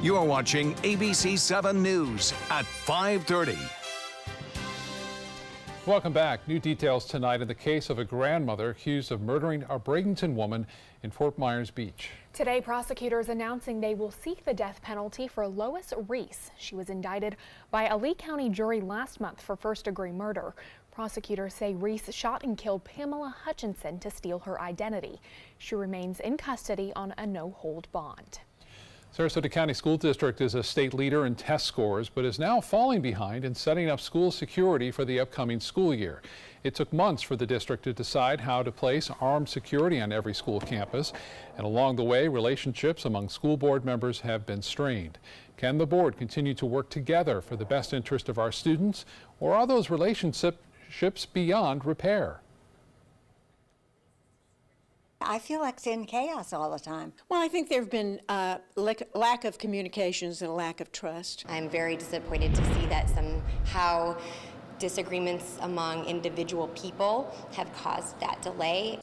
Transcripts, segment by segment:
You're watching ABC7 News at 5:30. Welcome back. New details tonight in the case of a grandmother accused of murdering a Bradenton woman in Fort Myers Beach. Today, prosecutors announcing they will seek the death penalty for Lois Reese. She was indicted by a Lee County jury last month for first-degree murder. Prosecutors say Reese shot and killed Pamela Hutchinson to steal her identity. She remains in custody on a no-hold bond. Sarasota County School District is a state leader in test scores, but is now falling behind in setting up school security for the upcoming school year. It took months for the district to decide how to place armed security on every school campus, and along the way, relationships among school board members have been strained. Can the board continue to work together for the best interest of our students, or are those relationships beyond repair? I feel like it's in chaos all the time. Well, I think there have been lack of communications and a lack of trust. I'm very disappointed to see that somehow disagreements among individual people have caused that delay.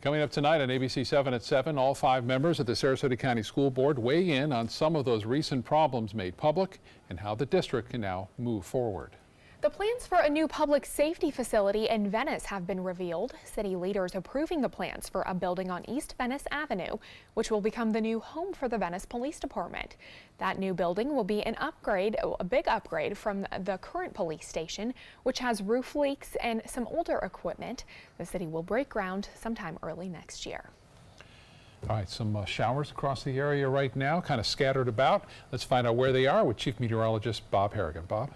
Coming up tonight on ABC7 at 7, all 5 members of the Sarasota County School Board weigh in on some of those recent problems made public and how the district can now move forward. The plans for a new public safety facility in Venice have been revealed. City leaders approving the plans for a building on East Venice Avenue, which will become the new home for the Venice Police Department. That new building will be a big upgrade from the current police station, which has roof leaks and some older equipment. The city will break ground sometime early next year. All right, some showers across the area right now, kind of scattered about. Let's find out where they are with Chief Meteorologist Bob Harrigan. Bob?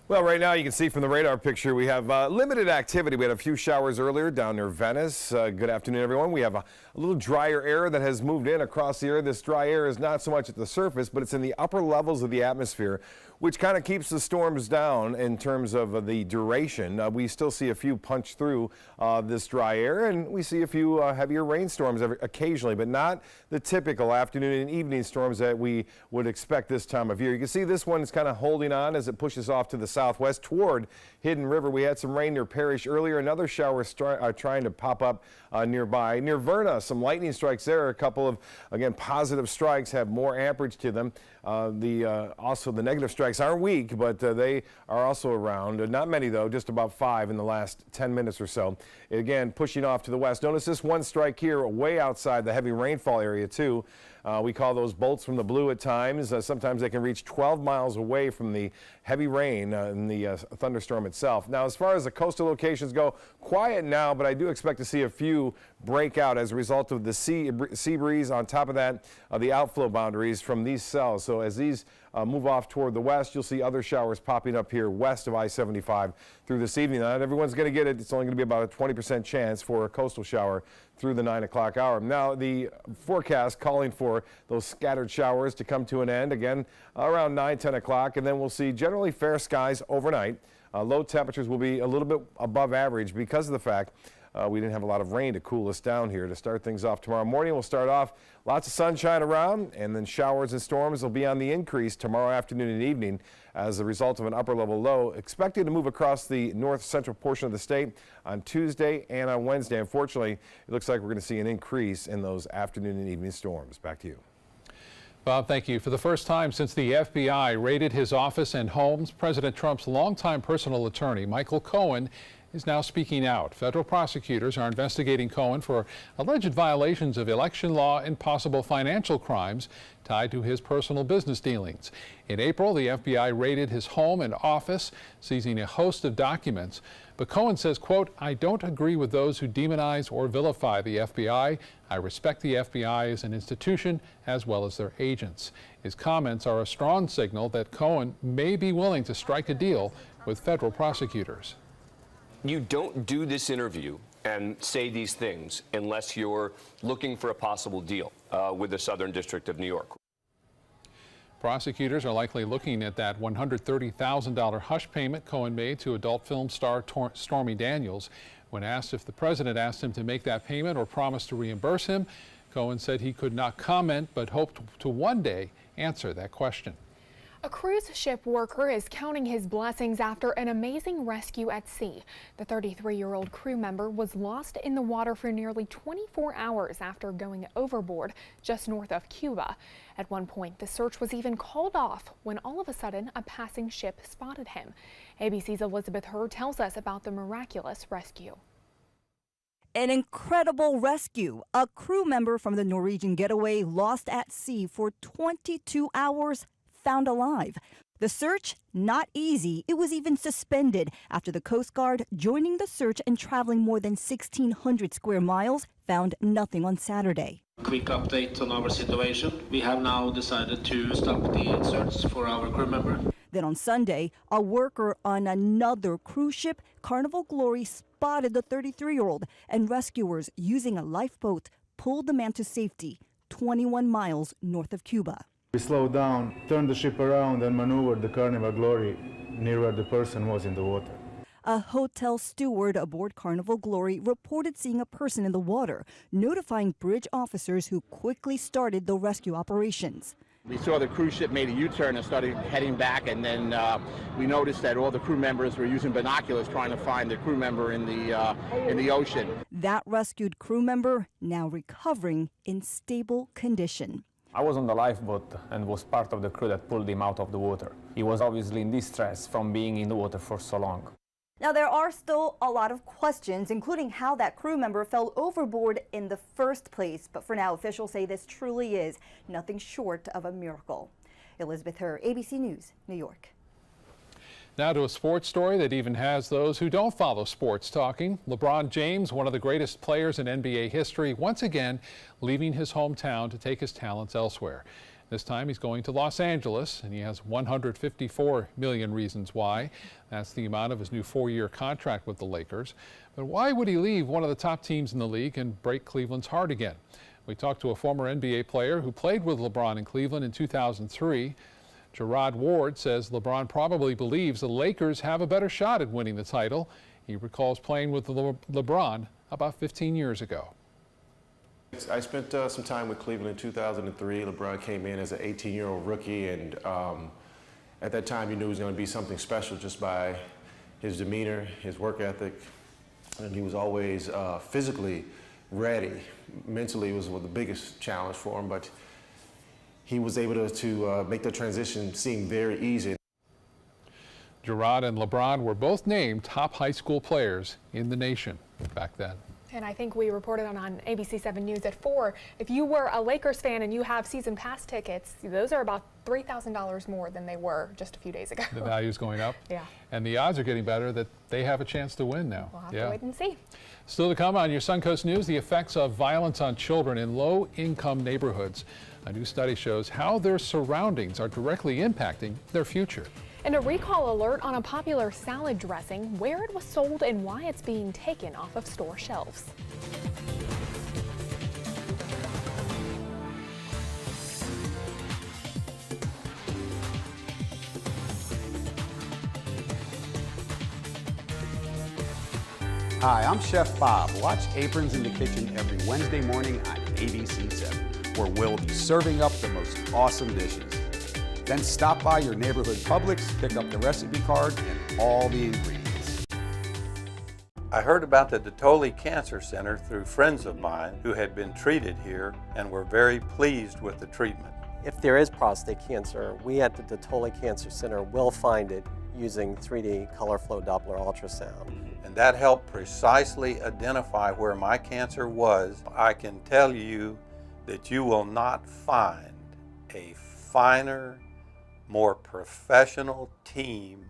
Well, right now you can see from the radar picture we have limited activity. We had a few showers earlier down near Venice. Good afternoon, everyone. We have a little drier air that has moved in across the area. This dry air is not so much at the surface, but it's in the upper levels of the atmosphere, which kind of keeps the storms down in terms of the duration. We still see a few punch through this dry air, and we see a few heavier rainstorms occasionally, but not the typical afternoon and evening storms that we would expect this time of year. You can see this one is kind of holding on as it pushes off to the southwest toward Hidden River. We had some rain near Parrish earlier. Another shower trying to pop up nearby. Near Verna, some lightning strikes there. A couple of, again, positive strikes have more amperage to them. Also, the negative strikes aren't weak, but they are also around. Not many, though, just about 5 in the last 10 minutes or so. Again, pushing off to the west. Notice this one strike here way outside the heavy rainfall area, too. We call those bolts from the blue at times. Sometimes they can reach 12 miles away from the heavy rain in the thunderstorm itself. Now, as far as the coastal locations go, quiet now, but I do expect to see a few break out as a result of the sea breeze. On top of that, the outflow boundaries from these cells. So as these move off toward the west, you'll see other showers popping up here west of I-75 through this evening. Not everyone's going to get it. It's only going to be about a 20% chance for a coastal shower through the 9 o'clock hour. Now, the forecast calling for those scattered showers to come to an end again around 9, 10 o'clock, and then we'll see generally fair skies overnight. Low temperatures will be a little bit above average because of the fact we didn't have a lot of rain to cool us down here to start things off tomorrow morning. We'll start off lots of sunshine around, and then showers and storms will be on the increase tomorrow afternoon and evening as a result of an upper level low expected to move across the north central portion of the state on Tuesday and on Wednesday. Unfortunately, it looks like we're going to see an increase in those afternoon and evening storms. Back to you. Bob, thank you. For the first time since the FBI raided his office and homes, President Trump's longtime personal attorney, Michael Cohen, is now speaking out. Federal prosecutors are investigating Cohen for alleged violations of election law and possible financial crimes tied to his personal business dealings. In April, the FBI raided his home and office, seizing a host of documents. But Cohen says, quote, "I don't agree with those who demonize or vilify the FBI. I respect the FBI as an institution as well as their agents." His comments are a strong signal that Cohen may be willing to strike a deal with federal prosecutors. You don't do this interview and say these things unless you're looking for a possible deal with the Southern District of New York. Prosecutors are likely looking at that $130,000 hush payment Cohen made to adult film star Stormy Daniels. When asked if the president asked him to make that payment or promised to reimburse him, Cohen said he could not comment but hoped to one day answer that question. A cruise ship worker is counting his blessings after an amazing rescue at sea. The 33-year-old crew member was lost in the water for nearly 24 hours after going overboard just north of Cuba. At one point, the search was even called off when all of a sudden a passing ship spotted him. ABC's Elizabeth Hurd tells us about the miraculous rescue. An incredible rescue. A crew member from the Norwegian getaway lost at sea for 22 hours, found alive. The search, not easy. It was even suspended after the Coast Guard, joining the search and traveling more than 1,600 square miles, found nothing on Saturday. Quick update on our situation. We have now decided to stop the search for our crew member. Then on Sunday, a worker on another cruise ship, Carnival Glory, spotted the 33-year-old, and rescuers using a lifeboat pulled the man to safety 21 miles north of Cuba. We slowed down, turned the ship around, and maneuvered the Carnival Glory near where the person was in the water. A hotel steward aboard Carnival Glory reported seeing a person in the water, notifying bridge officers who quickly started the rescue operations. We saw the cruise ship made a U-turn and started heading back, and then we noticed that all the crew members were using binoculars trying to find the crew member in the ocean. That rescued crew member now recovering in stable condition. I was on the lifeboat and was part of the crew that pulled him out of the water. He was obviously in distress from being in the water for so long. Now, there are still a lot of questions, including how that crew member fell overboard in the first place. But for now, officials say this truly is nothing short of a miracle. Elizabeth Hurd, ABC News, New York. Now to a sports story that even has those who don't follow sports talking. LeBron James, one of the greatest players in NBA history, once again leaving his hometown to take his talents elsewhere. This time he's going to Los Angeles, and he has 154 million reasons why. That's the amount of his new 4-year contract with the Lakers. But why would he leave one of the top teams in the league and break Cleveland's heart again? We talked to a former NBA player who played with LeBron in Cleveland in 2003. Gerard Ward says LeBron probably believes the Lakers have a better shot at winning the title. He recalls playing with LeBron about 15 years ago. I spent some time with Cleveland in 2003. LeBron came in as an 18-year-old rookie, and at that time you knew he was going to be something special just by his demeanor, his work ethic, and he was always physically ready. Mentally, it was the biggest challenge for him, but he was able to make the transition seem very easy. Gerard and LeBron were both named top high school players in the nation back then. And I think we reported on ABC7 News at 4. If you were a Lakers fan and you have season pass tickets, those are about $3,000 more than they were just a few days ago. The value's going up. Yeah. And the odds are getting better that they have a chance to win now. We'll have to wait and see. Still to come on your Suncoast News, the effects of violence on children in low-income neighborhoods. A new study shows how their surroundings are directly impacting their future. And a recall alert on a popular salad dressing, where it was sold and why it's being taken off of store shelves. Hi, I'm Chef Bob. Watch Aprons in the Kitchen every Wednesday morning on ABC7, where we'll be serving up the most awesome dishes. Then stop by your neighborhood Publix, pick up the recipe card and all the ingredients. I heard about the Dotoli Cancer Center through friends of mine who had been treated here and were very pleased with the treatment. If there is prostate cancer, we at the Dotoli Cancer Center will find it using 3D color flow Doppler ultrasound. And that helped precisely identify where my cancer was. I can tell you that you will not find a finer, more professional team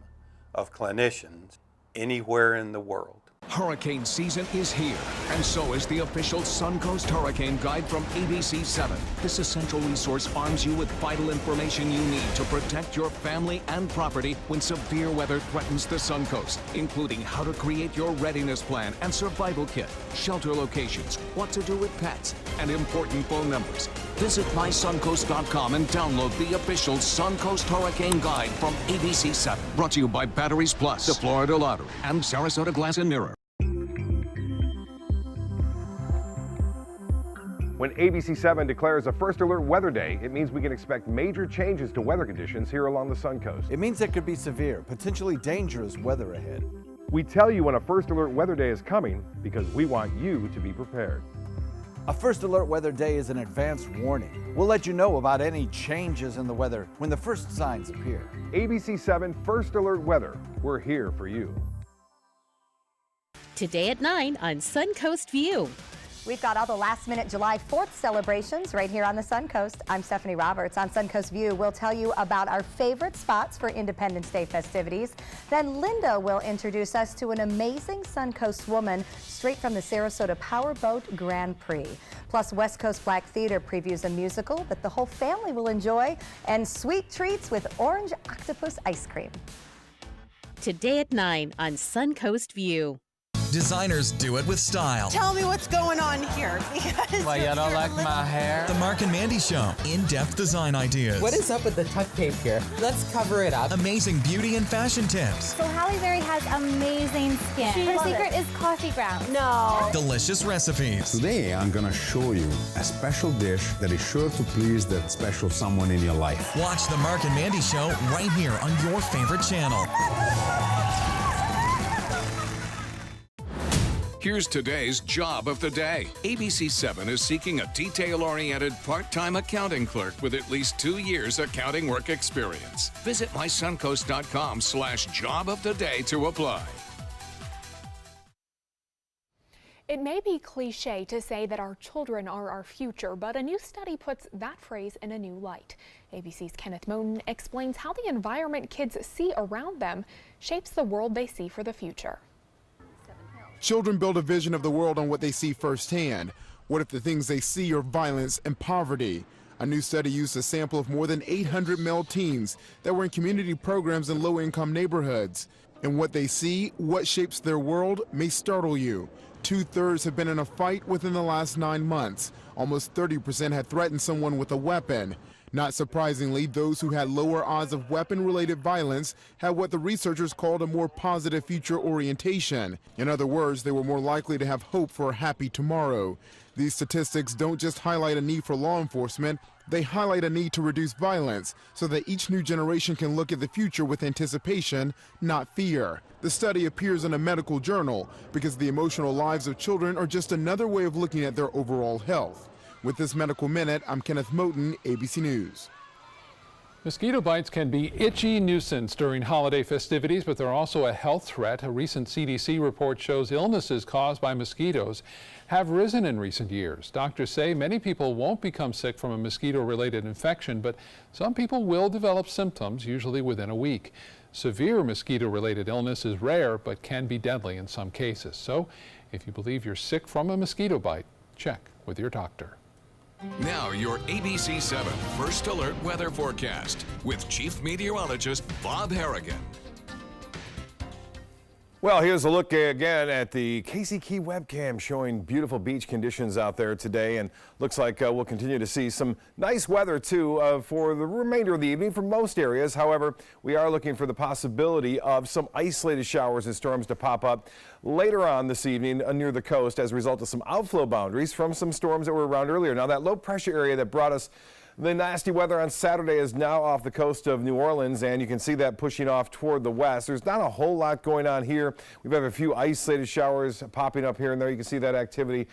of clinicians anywhere in the world. Hurricane season is here, and so is the official Suncoast Hurricane Guide from ABC7. This essential resource arms you with vital information you need to protect your family and property when severe weather threatens the Suncoast, including how to create your readiness plan and survival kit, shelter locations, what to do with pets, and important phone numbers. Visit mysuncoast.com and download the official Suncoast Hurricane Guide from ABC7. Brought to you by Batteries Plus, the Florida Lottery, and Sarasota Glass and Mirror. When ABC7 declares a first alert weather day, it means we can expect major changes to weather conditions here along the Suncoast. It means there could be severe, potentially dangerous weather ahead. We tell you when a first alert weather day is coming because we want you to be prepared. A first alert weather day is an advance warning. We'll let you know about any changes in the weather when the first signs appear. ABC7 First Alert Weather. We're here for you. Today at 9 on Suncoast View. We've got all the last-minute July 4th celebrations right here on the Suncoast. I'm Stephanie Roberts. On Suncoast View, we'll tell you about our favorite spots for Independence Day festivities. Then Linda will introduce us to an amazing Suncoast woman straight from the Sarasota Powerboat Grand Prix. Plus, West Coast Black Theater previews a musical that the whole family will enjoy, and sweet treats with orange octopus ice cream. Today at 9 on Suncoast View. Designers do it with style. Tell me what's going on here. Why, you don't like my hair? The Mark and Mandy Show. In-depth design ideas. What is up with the tuck tape here? Let's cover it up. Amazing beauty and fashion tips. So Halle Berry has amazing skin. Her secret is coffee grounds. No. Delicious recipes. Today, I'm gonna show you a special dish that is sure to please that special someone in your life. Watch the Mark and Mandy Show right here on your favorite channel. Here's today's job of the day. ABC7 is seeking a detail-oriented part-time accounting clerk with at least 2 years accounting work experience. Visit mysuncoast.com/job of the day to apply. It may be cliche to say that our children are our future, but a new study puts that phrase in a new light. ABC's Kenneth Moten explains how the environment kids see around them shapes the world they see for the future. Children build a vision of the world on what they see firsthand. What if the things they see are violence and poverty? A new study used a sample of more than 800 male teens that were in community programs in low-income neighborhoods. And what they see, what shapes their world, may startle you. 2/3 have been in a fight within the last 9 months. Almost 30% had threatened someone with a weapon. Not surprisingly, those who had lower odds of weapon-related violence had what the researchers called a more positive future orientation. In other words, they were more likely to have hope for a happy tomorrow. These statistics don't just highlight a need for law enforcement, they highlight a need to reduce violence so that each new generation can look at the future with anticipation, not fear. The study appears in a medical journal because the emotional lives of children are just another way of looking at their overall health. With this Medical Minute, I'm Kenneth Moten, ABC News. Mosquito bites can be itchy nuisance during holiday festivities, but they're also a health threat. A recent CDC report shows illnesses caused by mosquitoes have risen in recent years. Doctors say many people won't become sick from a mosquito-related infection, but some people will develop symptoms, usually within a week. Severe mosquito-related illness is rare, but can be deadly in some cases. So if you believe you're sick from a mosquito bite, check with your doctor. Now your ABC7 First Alert Weather Forecast with Chief Meteorologist Bob Harrigan. Well, here's a look again at the Casey Key webcam showing beautiful beach conditions out there today, and looks like we'll continue to see some nice weather too for the remainder of the evening for most areas. However, we are looking for the possibility of some isolated showers and storms to pop up later on this evening near the coast as a result of some outflow boundaries from some storms that were around earlier. Now, that low pressure area that brought us the nasty weather on Saturday is now off the coast of New Orleans, and you can see that pushing off toward the west. There's not a whole lot going on here. We've had a few isolated showers popping up here and there. You can see that activity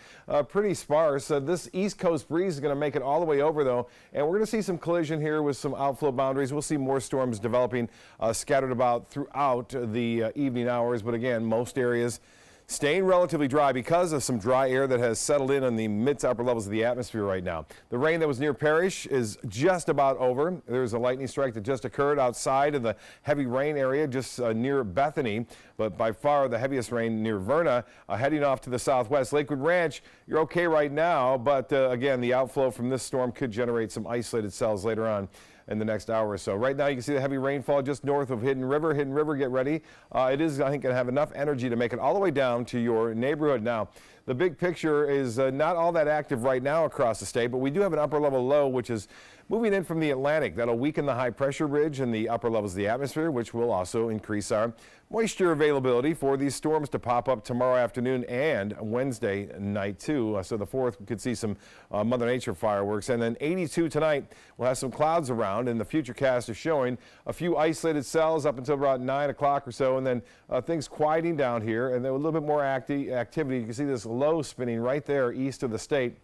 pretty sparse. This east coast breeze is going to make it all the way over, though, and we're going to see some collision here with some outflow boundaries. We'll see more storms developing scattered about throughout the evening hours, but again, most areas staying relatively dry because of some dry air that has settled in the mid to upper levels of the atmosphere right now. The rain that was near Parrish is just about over. There's a lightning strike that just occurred outside of the heavy rain area just near Bethany, but by far the heaviest rain near Verna heading off to the southwest. Lakewood Ranch, you're okay right now, but again, the outflow from this storm could generate some isolated cells later on in the next hour or so. Right now you can see the heavy rainfall just north of Hidden River. Hidden River, get ready. It is, I think, going to have enough energy to make it all the way down to your neighborhood. Now, the big picture is not all that active right now across the state, but we do have an upper level low which is moving in from the Atlantic. That'll weaken the high pressure ridge in the upper levels of the atmosphere, which will also increase our moisture availability for these storms to pop up tomorrow afternoon and Wednesday night too. So the 4th we could see some Mother Nature fireworks. And then 82 tonight. We'll have some clouds around, and the Futurecast is showing a few isolated cells up until about 9 o'clock or so, and then things quieting down here, and then a little bit more activity. You can see this low spinning right there east of the state.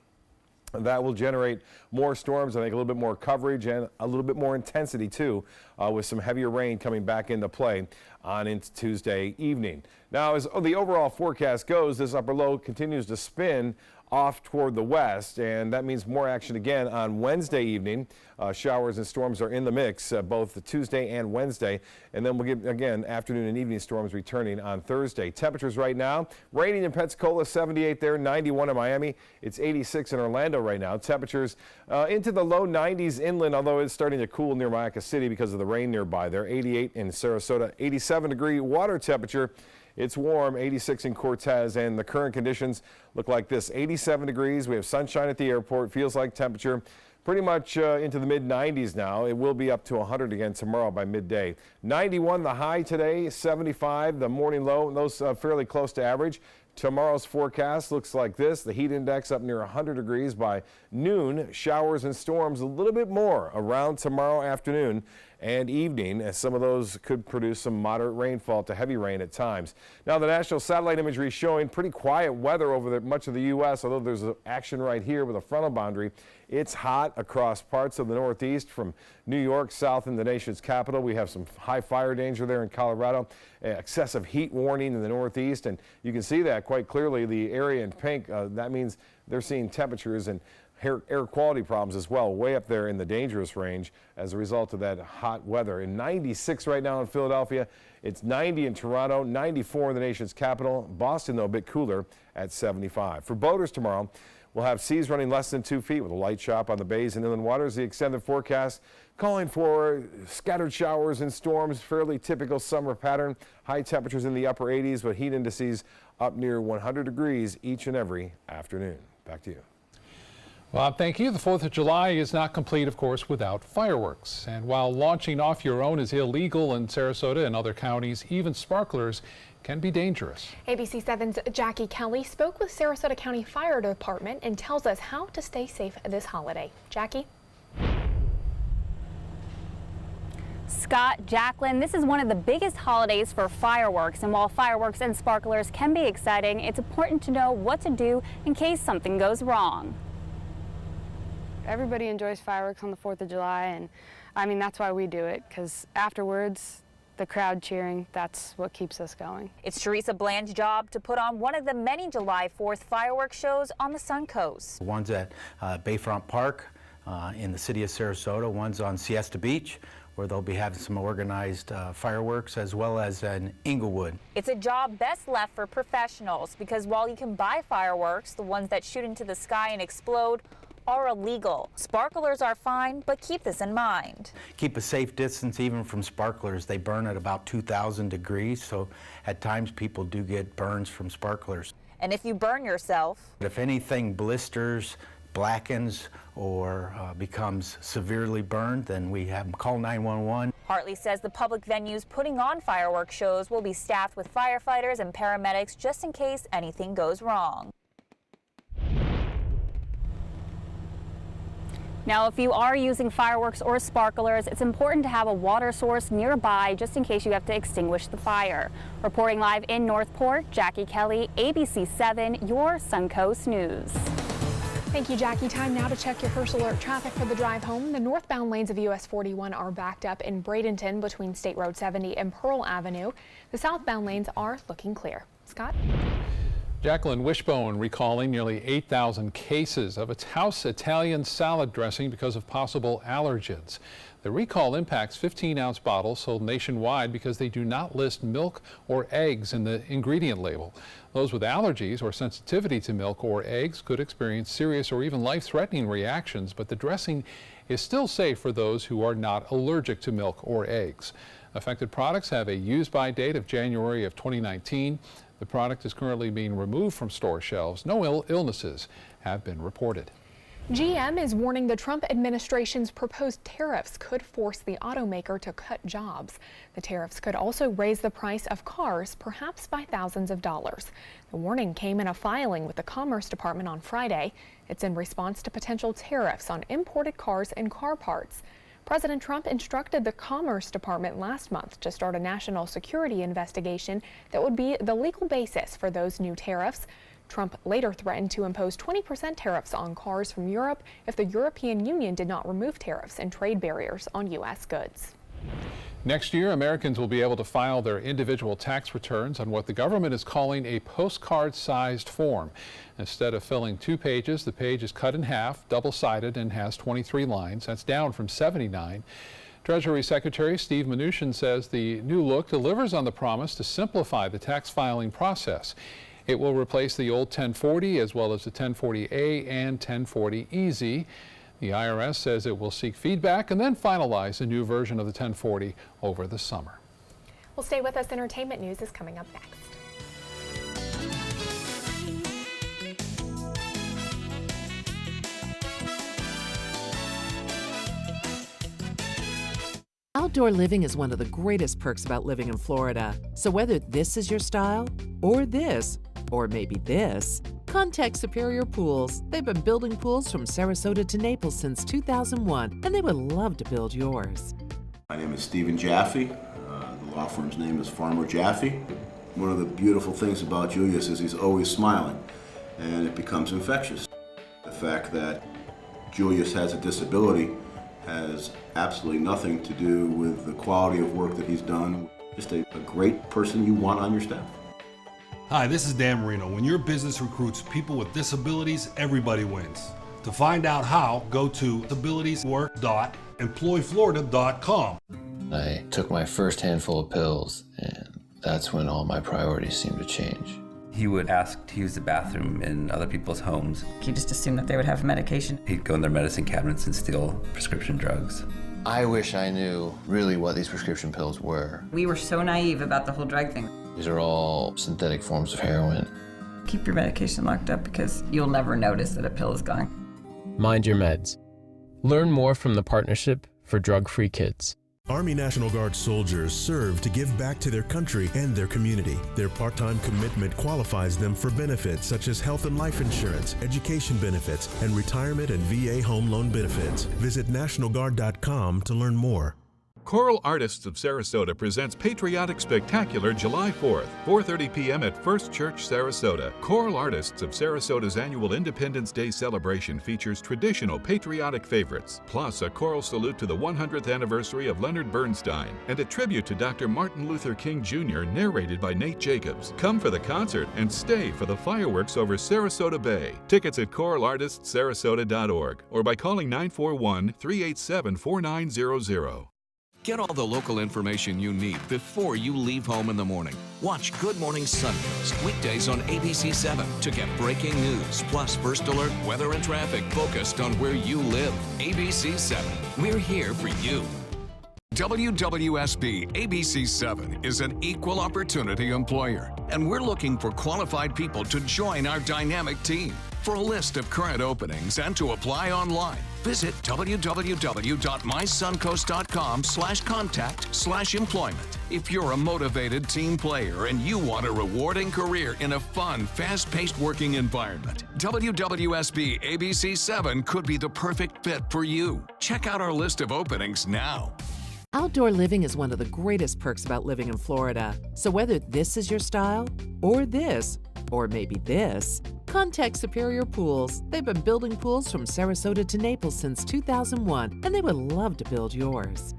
That will generate more storms, I think a little bit more coverage and a little bit more intensity too, with some heavier rain coming back into play on into Tuesday evening. Now, as the overall forecast goes, this upper low continues to spin off toward the west, and that means more action again on Wednesday evening. Showers and storms are in the mix both the Tuesday and Wednesday, and then we'll get again afternoon and evening storms returning on Thursday. Temperatures right now, raining in Pensacola, 78 there, 91 in Miami. It's 86 in Orlando right now. Temperatures into the low 90s inland, although it's starting to cool near Mayaca City because of the rain nearby there. 88 in Sarasota, 87-degree water temperature. It's warm, 86 in Cortez, and the current conditions look like this. 87 degrees. We have sunshine at the airport. Feels like temperature pretty much into the mid-90s now. It will be up to 100 again tomorrow by midday. 91 the high today, 75 the morning low, and those fairly close to average. Tomorrow's forecast looks like this. The heat index up near 100 degrees by noon. Showers and storms a little bit more around tomorrow afternoon and evening, as some of those could produce some moderate rainfall to heavy rain at times. Now, the national satellite imagery is showing pretty quiet weather over much of the U.S., although there's action right here with a frontal boundary. It's hot across parts of the Northeast from New York south in the nation's capital. We have some high fire danger there in Colorado, excessive heat warning in the Northeast, and you can see that quite clearly. The area in pink, that means they're seeing temperatures and air quality problems as well, way up there in the dangerous range as a result of that hot weather. In 96 right now in Philadelphia, it's 90 in Toronto, 94 in the nation's capital. Boston, though, a bit cooler at 75. For boaters tomorrow, we'll have seas running less than 2 feet with a light chop on the bays and inland waters. The extended forecast calling for scattered showers and storms, fairly typical summer pattern. High temperatures in the upper 80s, with heat indices up near 100 degrees each and every afternoon. Back to you. Bob, thank you. The 4th of July is not complete, of course, without fireworks. And while launching off your own is illegal in Sarasota and other counties, even sparklers can be dangerous. ABC7's Jackie Kelly spoke with Sarasota County Fire Department and tells us how to stay safe this holiday. Jackie? Scott, Jacqueline, this is one of the biggest holidays for fireworks, and while fireworks and sparklers can be exciting, it's important to know what to do in case something goes wrong. Everybody enjoys fireworks on the 4th of July, and I mean, that's why we do it, because afterwards, the crowd cheering, that's what keeps us going. It's Teresa Bland's job to put on one of the many July 4th fireworks shows on the Suncoast. One's at Bayfront Park in the city of Sarasota, one's on Siesta Beach, where they'll be having some organized fireworks, as well as in Inglewood. It's a job best left for professionals, because while you can buy fireworks, the ones that shoot into the sky and explode are illegal. Sparklers are fine, but keep this in mind. Keep a safe distance even from sparklers. They burn at about 2,000 degrees, so at times people do get burns from sparklers. And if you burn yourself, if anything blisters, blackens, or becomes severely burned, then we have them call 911. Hartley says the public venues putting on fireworks shows will be staffed with firefighters and paramedics just in case anything goes wrong. Now, if you are using fireworks or sparklers, it's important to have a water source nearby just in case you have to extinguish the fire. Reporting live in Northport, Jackie Kelly, ABC7, your Suncoast News. Thank you, Jackie. Time now to check your first alert traffic for the drive home. The northbound lanes of US 41 are backed up in Bradenton between State Road 70 and Pearl Avenue. The southbound lanes are looking clear. Scott? Jacqueline Wishbone recalling nearly 8,000 cases of its house Italian salad dressing because of possible allergens. The recall impacts 15-ounce bottles sold nationwide because they do not list milk or eggs in the ingredient label. Those with allergies or sensitivity to milk or eggs could experience serious or even life-threatening reactions, but the dressing is still safe for those who are not allergic to milk or eggs. Affected products have a use-by date of January of 2019. The product is currently being removed from store shelves. No illnesses have been reported. GM is warning the Trump administration's proposed tariffs could force the automaker to cut jobs. The tariffs could also raise the price of cars, perhaps by thousands of dollars. The warning came in a filing with the Commerce Department on Friday. It's in response to potential tariffs on imported cars and car parts. President Trump instructed the Commerce Department last month to start a national security investigation that would be the legal basis for those new tariffs. Trump later threatened to impose 20% tariffs on cars from Europe if the European Union did not remove tariffs and trade barriers on U.S. goods. Next year, Americans will be able to file their individual tax returns on what the government is calling a postcard-sized form. Instead of filling 2 pages, the page is cut in half, double-sided, and has 23 lines. That's down from 79. Treasury Secretary Steve Mnuchin says the new look delivers on the promise to simplify the tax filing process. It will replace the old 1040 as well as the 1040A and 1040 Easy. The IRS says it will seek feedback and then finalize a new version of the 1040 over the summer. Well, stay with us. Entertainment news is coming up next. Outdoor living is one of the greatest perks about living in Florida. So whether this is your style, or this, or maybe this, contact Superior Pools. They've been building pools from Sarasota to Naples since 2001, and they would love to build yours. My name is Stephen Jaffe. The law firm's name is Farmer Jaffe. One of the beautiful things about Julius is he's always smiling, and it becomes infectious. The fact that Julius has a disability has absolutely nothing to do with the quality of work that he's done. Just a great person you want on your staff. Hi, this is Dan Marino. When your business recruits people with disabilities, everybody wins. To find out how, go to disabilitieswork.employflorida.com. I took my first handful of pills, and that's when all my priorities seemed to change. He would ask to use the bathroom in other people's homes. He just assumed that they would have medication. He'd go in their medicine cabinets and steal prescription drugs. I wish I knew really what these prescription pills were. We were so naive about the whole drug thing. These are all synthetic forms of heroin. Keep your medication locked up because you'll never notice that a pill is gone. Mind your meds. Learn more from the Partnership for Drug-Free Kids. Army National Guard soldiers serve to give back to their country and their community. Their part-time commitment qualifies them for benefits such as health and life insurance, education benefits, and retirement and VA home loan benefits. Visit NationalGuard.com to learn more. Choral Artists of Sarasota presents Patriotic Spectacular July 4th, 4:30 p.m. at First Church, Sarasota. Choral Artists of Sarasota's annual Independence Day celebration features traditional patriotic favorites, plus a choral salute to the 100th anniversary of Leonard Bernstein, and a tribute to Dr. Martin Luther King Jr. narrated by Nate Jacobs. Come for the concert and stay for the fireworks over Sarasota Bay. Tickets at choralartistsarasota.org or by calling 941-387-4900. Get all the local information you need before you leave home in the morning. Watch Good Morning Suncoast weekdays on ABC7 to get breaking news, plus first alert, weather, and traffic focused on where you live. ABC7, we're here for you. WWSB ABC7 is an equal opportunity employer, and we're looking for qualified people to join our dynamic team. For a list of current openings and to apply online, visit www.mysuncoast.com/contact/employment. If you're a motivated team player and you want a rewarding career in a fun, fast-paced working environment, WWSB ABC7 could be the perfect fit for you. Check out our list of openings now. Outdoor living is one of the greatest perks about living in Florida. So whether this is your style, or this, or maybe this, contact Superior Pools. They've been building pools from Sarasota to Naples since 2001, and they would love to build yours.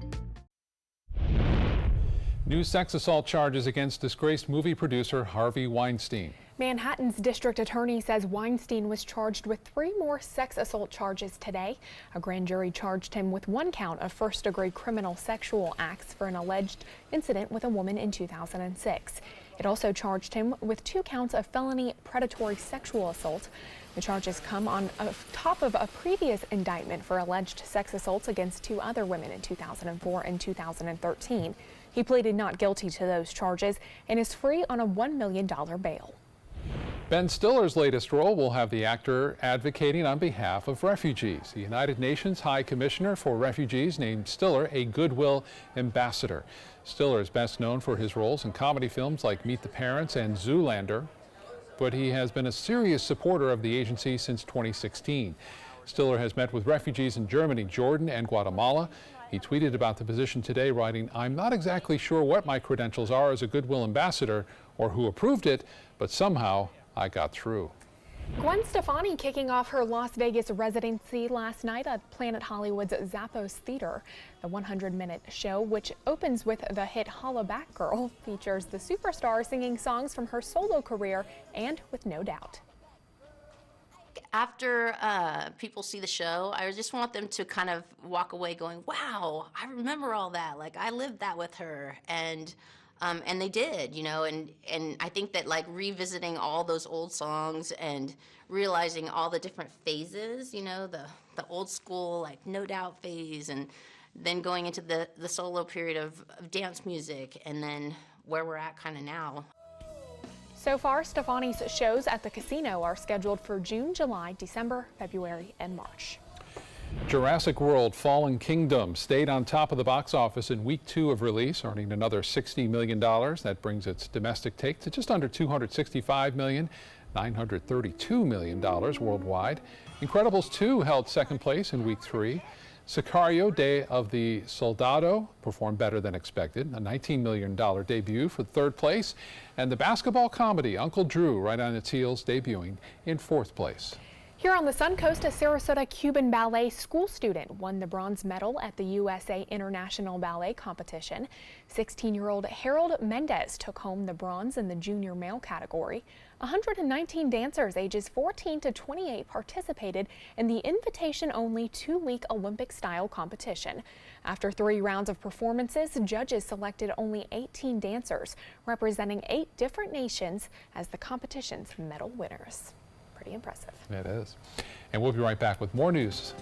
New sex assault charges against disgraced movie producer Harvey Weinstein. Manhattan's district attorney says Weinstein was charged with 3 more sex assault charges today. A grand jury charged him with 1 count of first-degree criminal sexual acts for an alleged incident with a woman in 2006. It also charged him with 2 counts of felony predatory sexual assault. The charges come on top of a previous indictment for alleged sex assaults against 2 other women in 2004 and 2013. He pleaded not guilty to those charges and is free on a $1 million bail. Ben Stiller's latest role will have the actor advocating on behalf of refugees. The United Nations High Commissioner for Refugees named Stiller a Goodwill Ambassador. Stiller is best known for his roles in comedy films like Meet the Parents and Zoolander, but he has been a serious supporter of the agency since 2016. Stiller has met with refugees in Germany, Jordan, and Guatemala. He tweeted about the position today, writing, "I'm not exactly sure what my credentials are as a Goodwill Ambassador or who approved it, but somehow I got through." Gwen Stefani kicking off her Las Vegas residency last night at Planet Hollywood's Zappos Theater. The 100-minute show, which opens with the hit Holla Back Girl, features the superstar singing songs from her solo career and with No Doubt. After people see the show, I just want them to kind of walk away going, wow, I remember all that. Like, I lived that with her. And they did, you know, and I think that, like, revisiting all those old songs and realizing all the different phases, you know, the old school, like, No Doubt phase, and then going into the solo period of dance music, and then where we're at kind of now. So far, Stefani's shows at the casino are scheduled for June, July, December, February, and March. Jurassic World: Fallen Kingdom stayed on top of the box office in week 2 of release, earning another $60 million. That brings its domestic take to just under $265 million, $932 million worldwide. Incredibles 2 held second place in week 3. Sicario: Day of the Soldado performed better than expected, a $19 million debut for third place. And the basketball comedy Uncle Drew, right on its heels, debuting in 4th place. Here on the Suncoast, a Sarasota Cuban ballet school student won the bronze medal at the USA International Ballet Competition. 16-year-old Harold Mendez took home the bronze in the junior male category. 119 dancers ages 14 to 28 participated in the invitation-only 2-week Olympic-style competition. After 3 rounds of performances, judges selected only 18 dancers, representing 8 different nations as the competition's medal winners. Pretty impressive. It is. And we'll be right back with more news.